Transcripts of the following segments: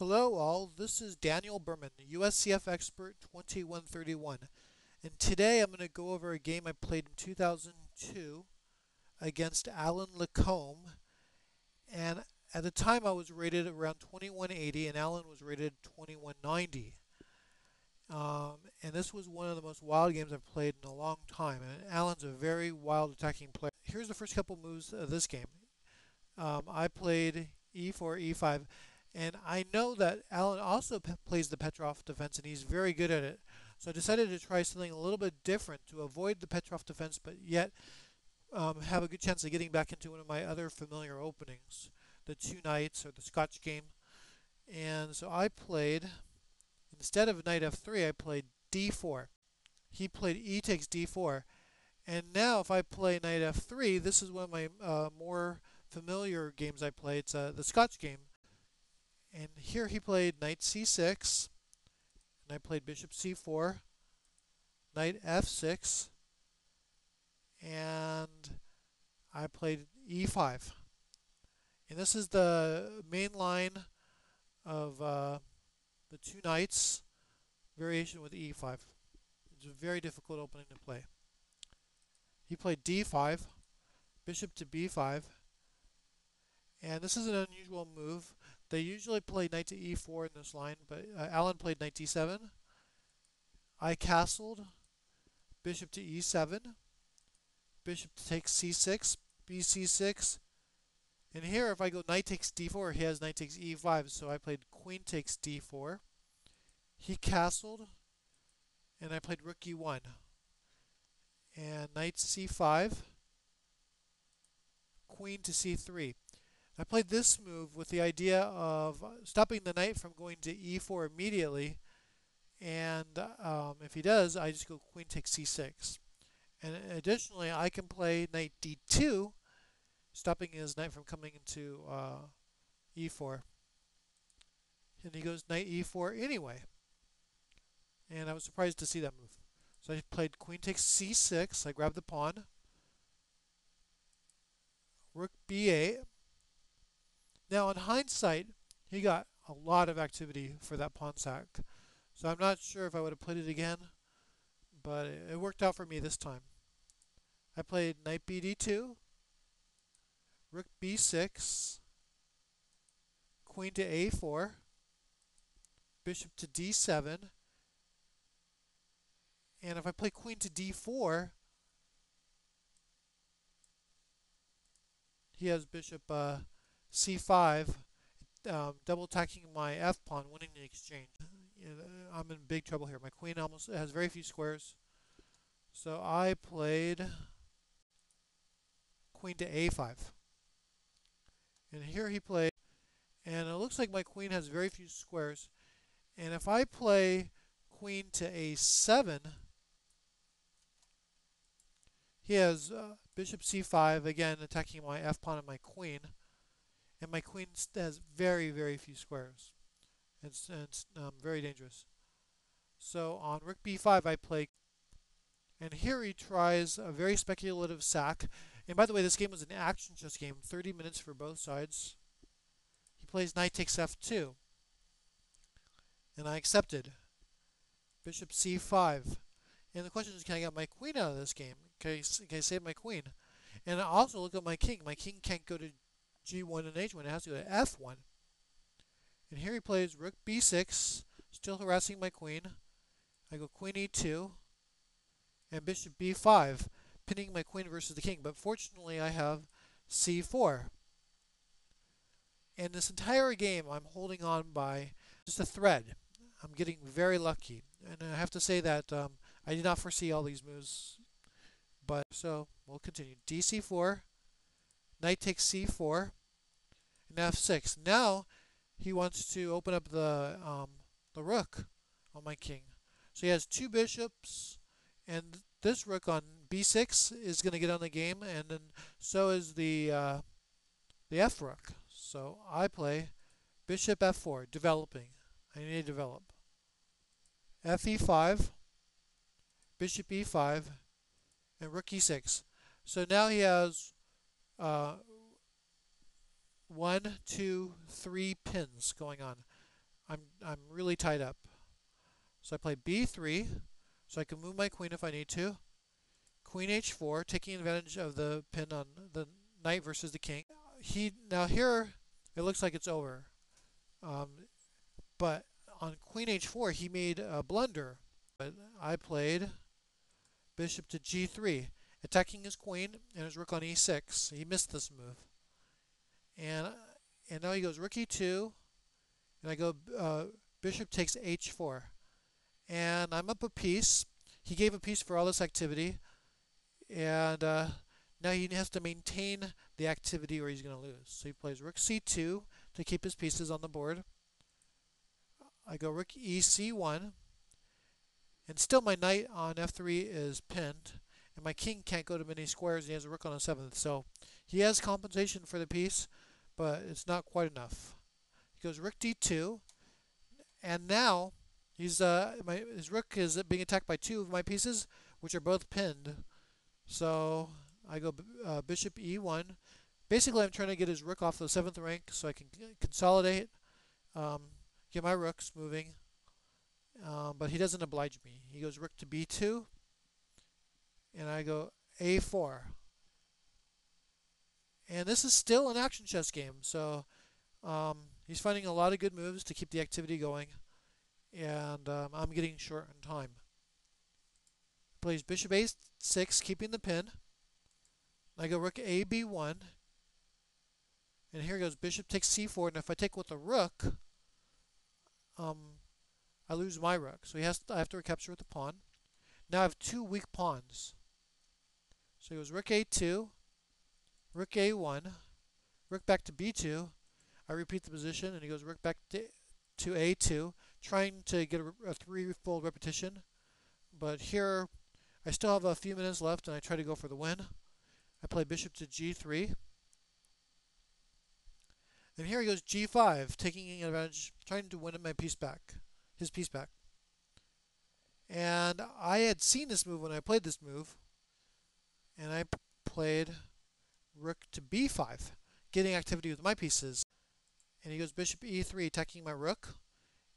Hello all, this is Daniel Berman, USCF Expert 2131, and today I'm going to go over a game I played in 2002 against Allan LaCombe, and at the time I was rated around 2180 and Allan was rated 2190. And this was one of the most wild games I've played in a long time, and Allan's a very wild attacking player. Here's the first couple moves of this game. I played e4, e5, and I know that Allan also plays the Petrov defense, and he's very good at it. So I decided to try something a little bit different to avoid the Petrov defense, but yet have a good chance of getting back into one of my other familiar openings, the two knights or the Scotch game. And so I played, instead of knight f3, I played d4. He played e takes d4. And now if I play knight f3, this is one of my more familiar games I play. It's the Scotch game. And here he played knight c6, and I played bishop c4, knight f6, and I played e5. And this is the main line of the two knights variation with e5. It's a very difficult opening to play. He played d5, bishop to b5, and this is an unusual move. They usually play knight to e4 in this line, but Allan played knight d7. I castled, bishop to e7, bishop takes c6, bc6, and here if I go knight takes d4, he has knight takes e5, so I played queen takes d4. He castled, and I played rook e1, and knight c5, queen to c3. I played this move with the idea of stopping the knight from going to e4 immediately, and if he does, I just go queen takes c6. And additionally, I can play knight d2, stopping his knight from coming into e4. And he goes knight e4 anyway. And I was surprised to see that move. So I played queen takes c6, I grabbed the pawn, rook b8. Now, in hindsight, he got a lot of activity for that pawn sack. So I'm not sure if I would have played it again, but it worked out for me this time. I played knight bd2, rook b6, queen to a4, bishop to d7, and if I play queen to d4, he has bishop c5, double attacking my f-pawn, winning the exchange. I'm in big trouble here. My queen almost has very few squares. So I played queen to a5. And here he played, and it looks like my queen has very few squares. And if I play queen to a7, he has bishop c5, again attacking my f-pawn and my queen. And my queen has very, very few squares. It's very dangerous. So on rook b5 I play, and here he tries a very speculative sack. And by the way, this game was an action chess game, 30 minutes for both sides. He plays knight takes f2, and I accepted. Bishop c5. And the question is, can I get my queen out of this game? Can I save my queen? And also look at my king. My king can't go to g1 and h1. It has to go to f1. And here he plays rook b6, still harassing my queen. I go queen e2, and bishop b5, pinning my queen versus the king. But fortunately, I have c4. And this entire game, I'm holding on by just a thread. I'm getting very lucky. And I have to say that I did not foresee all these moves. But so we'll continue. dc4, knight takes c4, and f6. Now he wants to open up the rook on my king. So he has two bishops, and this rook on b6 is going to get on the game, and then so is the f rook. So I play bishop f4, developing. I need to develop. fe5, bishop e5, and rook e6. So now he has 1, 2, 3 pins going on. I'm really tied up. So I play b3, so I can move my queen if I need to. Queen h4, taking advantage of the pin on the knight versus the king. Now here it looks like it's over, um, but on queen h4 he made a blunder. But I played bishop to g3, attacking his queen and his rook on e6. He missed this move, and now he goes rook e2, and I go bishop takes h4, and I'm up a piece. He gave a piece for all this activity, and now he has to maintain the activity or he's going to lose. So he plays rook c2 to keep his pieces on the board. I go rook ec1, and still my knight on f3 is pinned, and my king can't go to many squares, and he has a rook on the 7th. So he has compensation for the piece, but it's not quite enough. He goes rook d2, and now his rook is being attacked by two of my pieces, which are both pinned. So I go bishop e1. Basically, I'm trying to get his rook off the 7th rank so I can consolidate, get my rooks moving. But he doesn't oblige me. He goes rook to b2, and I go a4. And this is still an action chess game, so he's finding a lot of good moves to keep the activity going, and I'm getting short on time. Plays bishop a6, keeping the pin. I go rook a b1, and here goes bishop takes c4, and if I take with the rook, I lose my rook, so I have to recapture with the pawn. Now I have two weak pawns. So he goes rook a2, rook a1, rook back to b2. I repeat the position, and he goes rook back to a2, trying to get a threefold repetition. But here, I still have a few minutes left, and I try to go for the win. I play bishop to g3. And here he goes g5, taking advantage, trying to win my piece back, his piece back. And I had seen this move when I played this move, and I played rook to b5, getting activity with my pieces. And he goes bishop e3, attacking my rook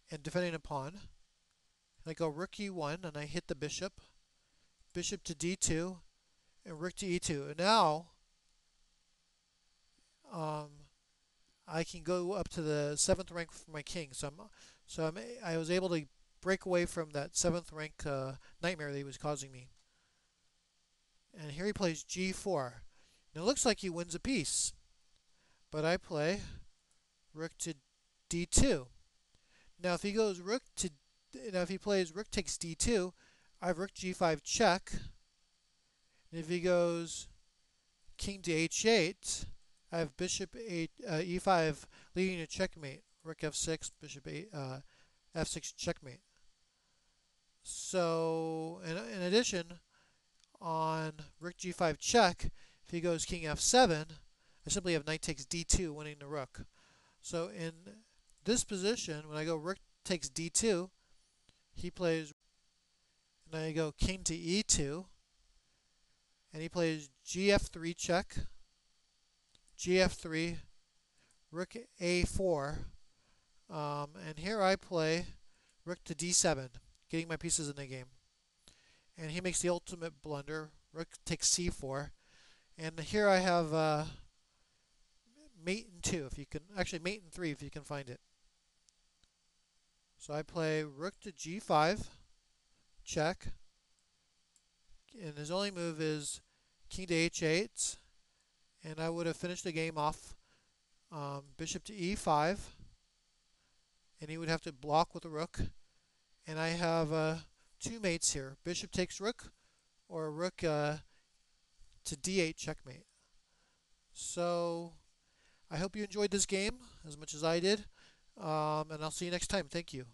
and defending a pawn. And I go rook e1, and I hit the bishop, bishop to d2, and rook to e2. And now I can go up to the 7th rank for my king. I was able to break away from that 7th rank nightmare that he was causing me. And here he plays g4. And it looks like he wins a piece, but I play rook to d2. Now if he plays rook takes d2, I have rook g5 check. And if he goes king to h8, I have bishop e5 leading to checkmate. Rook f6, bishop f6 checkmate. So in addition, on rook g5 check, if he goes king f7, I simply have knight takes d2, winning the rook. So in this position, when I go rook takes d2, he plays, and I go king to e2, and he plays gf3 check, gf3, rook a4, and here I play rook to d7, getting my pieces in the game. And he makes the ultimate blunder, rook takes c4, and here I have mate in 2, if you can, actually mate in 3 if you can find it. So I play rook to g5, check, and his only move is king to h8, and I would have finished the game off bishop to e5, and he would have to block with a rook, and I have two mates here, bishop takes rook, or rook to d8 checkmate. So I hope you enjoyed this game as much as I did, and I'll see you next time. Thank you.